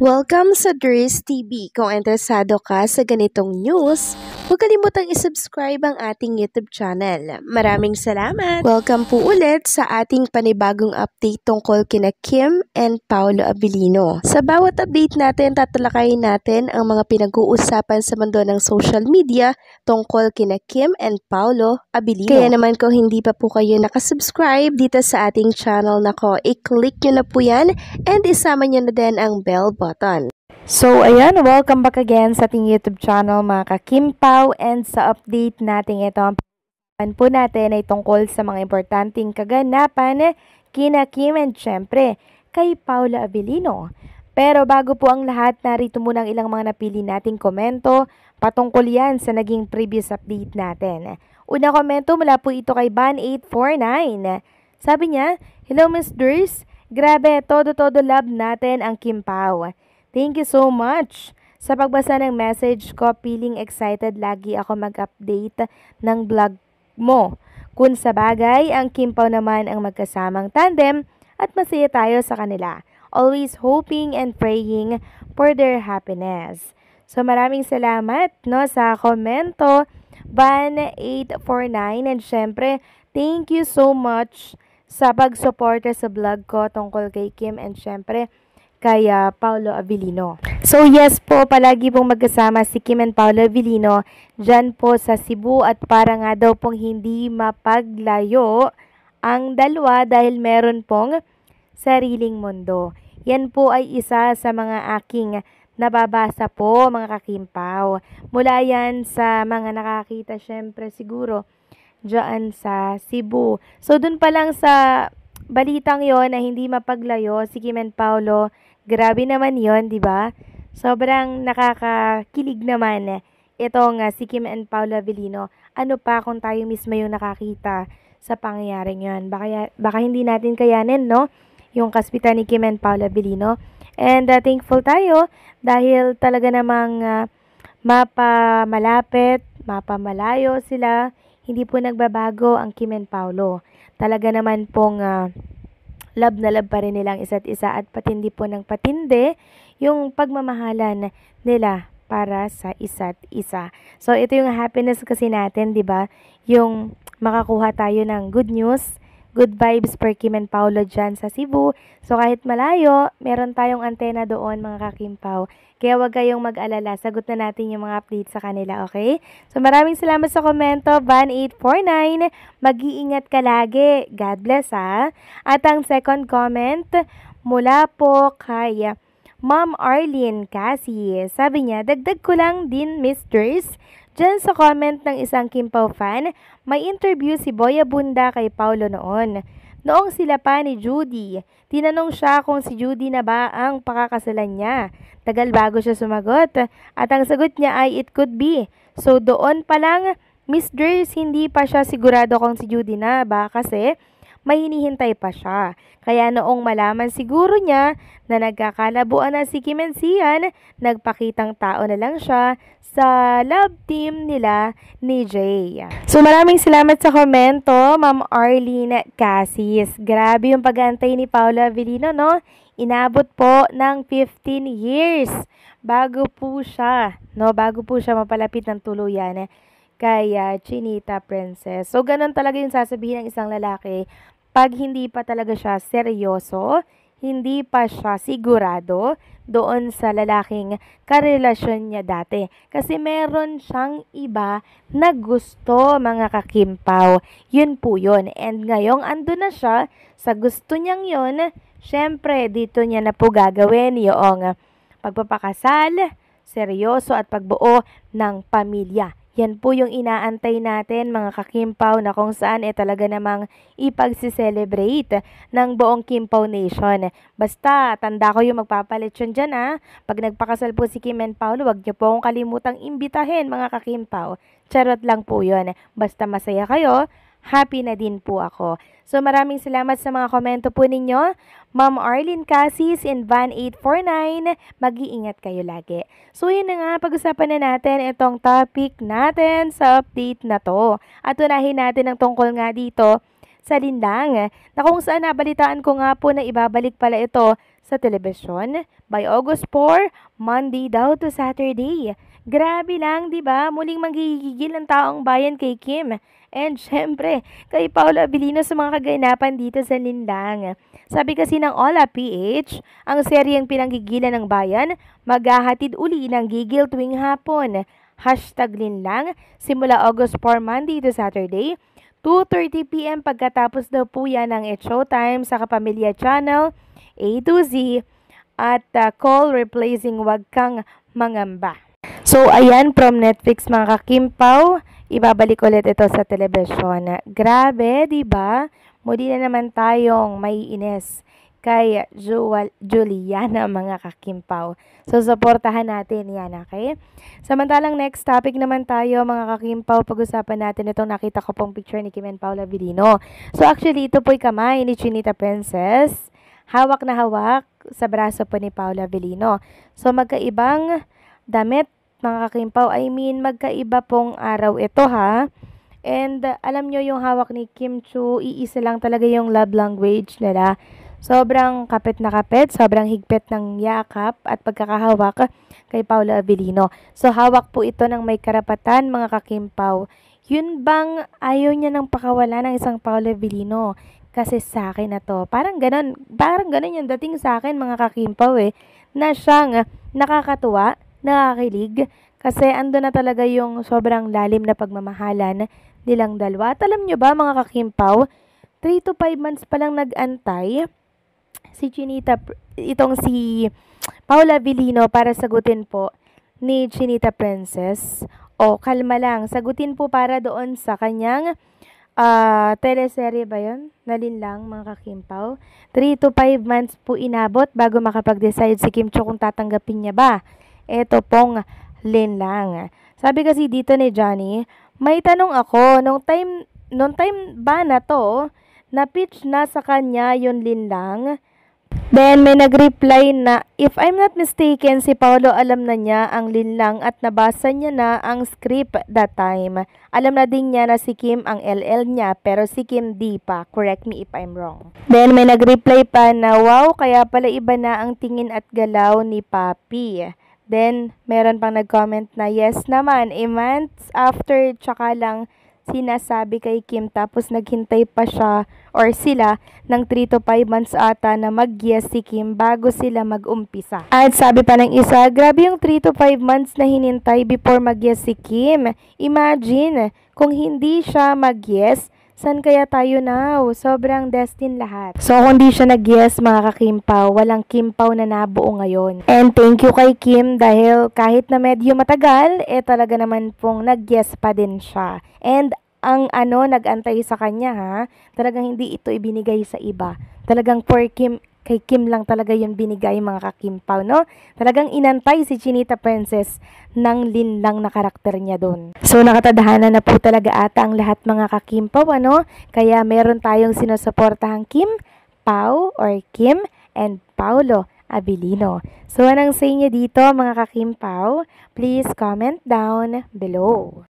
Welcome sa Dries TV. Kung interesado ka sa ganitong news, huwag kalimutang isubscribe ang ating YouTube channel. Maraming salamat! Welcome po ulit sa ating panibagong update tungkol kina Kim and Paolo Abilino. Sa bawat update natin, tatalakayin natin ang mga pinag-uusapan sa mundo ng social media tungkol kina Kim and Paolo Abilino. Kaya naman kung hindi pa po kayo nakasubscribe dito sa ating channel nako, i-click nyo na po yan and isama nyo na din ang bell button. So, ayan, welcome back again sa ating YouTube channel mga ka-Kim Pao, and sa update natin ito, ang pag-usapan po natin ay tungkol sa mga importanteng kaganapan kina Kim and syempre kay Paolo Abilino. Pero bago po ang lahat, narito muna ang ilang mga napili nating komento patungkol yan sa naging previous update natin. Una komento mula po ito kay Ban849. Sabi niya, "Hello Miss Dries, grabe, todo love natin ang Kim Pao. Thank you so much. Sa pagbasa ng message ko, feeling excited lagi ako mag-update ng vlog mo. Kung sa bagay, ang Kim Pao naman ang magkasamang tandem at masaya tayo sa kanila. Always hoping and praying for their happiness." So maraming salamat no sa komento, Ban849, and syempre, thank you so much sa pagsuporta sa vlog ko tungkol kay Kim and syempre kay Paolo Abilino. So yes po, palagi pong magkasama si Kim and Paolo Abilino dyan po sa Cebu, at para nga daw pong hindi mapaglayo ang dalawa dahil meron pong sariling mundo. Yan po ay isa sa mga aking nababasa po mga ka-Kim Pao. Mula yan sa mga nakakita syempre siguro dyan sa Cebu. So dun pa lang sa balitang yon na hindi mapaglayo si Kim and Paolo, grabe naman yon, di ba? Sobrang nakakakilig naman itong si Kim and Paolo Abilino. Ano pa kung tayo mismo yung nakakita sa pangyayaring yon? Baka hindi natin kayanin, no? Yung kaspitan ni Kim and Paolo Abilino. And thankful tayo dahil talaga namang mapamalapit, mapamalayo sila. Hindi po nagbabago ang Kim and Paolo. Talaga naman pong love na love pa rin nilang isa't isa, at patindi po ng patindi yung pagmamahalan nila para sa isa't isa. So ito yung happiness kasi natin, 'di ba? Yung makakuha tayo ng good news, good vibes for Kim and Paolo dyan sa Cebu. So kahit malayo, meron tayong antena doon mga ka-Kim Pao. Kaya huwag kayong mag-alala, sagot na natin yung mga update sa kanila, okay? So maraming salamat sa komento, Ban849. Mag-iingat ka lagi. God bless ha. At ang second comment mula po kay Ma'am Arlene Cassie. Sabi niya, dagdag ko lang din Miss Dries, diyan sa comment ng isang Kim Pao fan, may interview si Boy Abunda kay Paolo noon. Noong sila pa ni Judy, tinanong siya kung si Judy na ba ang pakakasalan niya. Tagal bago siya sumagot, at ang sagot niya ay it could be. So doon pa lang, Miss Dries, hindi pa siya sigurado kung si Judy na ba kasi may hinihintay pa siya. Kaya noong malaman siguro niya na nagkakalabuan na si Kim and Sian, nagpakitang tao na lang siya sa love team nila ni Jay. So maraming salamat sa komento, Ma'am Arlene Cassis. Grabe yung pag-aantay ni Paolo Abilino, no? Inabot po ng 15 years bago po siya mapalapit ng tuluyan kay Chinita Princess. So ganun talaga yung sasabihin ng isang lalaki pag hindi pa talaga siya seryoso, hindi pa siya sigurado doon sa lalaking karelasyon niya dati. Kasi meron siyang iba na gusto mga ka-Kim Pao. Yun po yun. And ngayong ando na siya sa gusto niyang yun, syempre dito niya na po gagawin yung pagpapakasal, seryoso at pagbuo ng pamilya. Yan po yung inaantay natin mga ka-Kim Pao, na kung saan talaga namang ipagsi-celebrate ng buong Kim Pao Nation. Basta, tanda ko yung magpapalit yun dyan ha. Pag nagpakasal po si Kim and Paolo, wag niyo po akong kalimutang imbitahin mga ka-Kim Pao. Charot lang po yun. Basta masaya kayo, happy na din po ako. So maraming salamat sa mga komento po ninyo. Ma'am Arlene Cassis and Ban849, mag-iingat kayo lagi. So yun na nga, pag-usapan na natin itong topic natin sa update na to. At unahin natin ang tungkol nga dito sa Linlang, na kung saan nabalitaan ko nga po na ibabalik pala ito sa telebisyon by August 4, Monday daw to Saturday. Grabe lang, di ba? Muling magigigil ang taong bayan kay Kim. And syempre, kay Paolo Abilino sa mga kaganapan dito sa Linlang. Sabi kasi ng Ola PH, ang seryeng pinanggigilan ng bayan, maghahatid uli ng gigil tuwing hapon. #Linlang, simula August 4, Monday to Saturday, 2:30 p.m. pagkatapos daw po yan ng It's Showtime sa Kapamilya Channel, A to Z, at call replacing Wag Kang Mangamba. So, ayan, from Netflix mga kakimpaw, ibabalik ulit ito sa telebisyon. Grabe, di ba? Muli na naman tayong may ines kay Juliana mga kakimpaw. So, supportahan natin yan, okay? Samantalang next topic naman tayo mga kakimpaw, pag-usapan natin itong nakita ko pong picture ni Kim and Paolo Abilino. So, actually, ito po'y kamay ni Chinita Princess. Hawak na hawak sa braso po ni Paolo Abilino. So, magkaibang damit mga kakimpaw, I mean, magkaiba pong araw ito ha. And alam nyo yung hawak ni Kim Chu, iisa lang talaga yung love language nila. Sobrang kapit na kapit, sobrang higpit ng yakap at pagkakahawak kay Paolo Abilino. So hawak po ito ng may karapatan mga kakimpaw. Yun bang ayaw niya ng pakawala ng isang Paolo Abilino? Kasi sa akin na to. Parang ganun yung dating sa akin mga kakimpaw na siyang nakakatuwa, nakakilig, kasi ando na talaga yung sobrang lalim na pagmamahalan nilang dalawa. At alam nyo ba mga kakimpaw, 3 to 5 months pa lang nag-antay si Chinita, itong si Paolo Abilino para sagutin po ni Chinita Princess. O, kalma lang, sagutin po para doon sa kanyang teleserye ba yun? Linlang mga kakimpaw. 3 to 5 months po inabot bago makapag-decide si Kim Cho kung tatanggapin niya ba ito pong Linlang. Sabi kasi dito ni Johnny, may tanong ako, nung time ba na to, na-pitch na sa kanya yung Linlang? Then may nag-reply na, if I'm not mistaken, si Paolo alam na niya ang Linlang at nabasa niya na ang script that time. Alam na din niya na si Kim ang LL niya, pero si Kim di pa. Correct me if I'm wrong. Then may nag-reply pa na, wow, kaya pala iba na ang tingin at galaw ni Papi. Then, meron pang nag-comment na, yes naman, months after, tsaka lang sinasabi kay Kim, tapos naghintay pa siya or sila ng 3 to 5 months ata na mag-yes si Kim bago sila mag-umpisa. At sabi pa ng isa, grabe yung 3 to 5 months na hinintay before mag-yes si Kim. Imagine, kung hindi siya mag-yes, saan kaya tayo now? Sobrang destined lahat. So, kung di siya nag-yes, mga kakimpaw, walang kimpaw na nabuo ngayon. And thank you kay Kim dahil kahit na medyo matagal, talaga naman pong nag-yes pa din siya. And ang nag-antay sa kanya ha, talagang hindi ito ibinigay sa iba. Talagang for Kim, kay Kim lang talaga yun binigay mga kakimpaw, no? Talagang inantay si Chinita Princess ng Linlang na karakter niya doon. So, nakatadhana na po talaga ata ang lahat mga kakimpaw, Kaya meron tayong sinusuportahang Kim, Pao, or Kim and Paolo Abilino. So, anong say niyo dito mga kakimpaw? Please comment down below.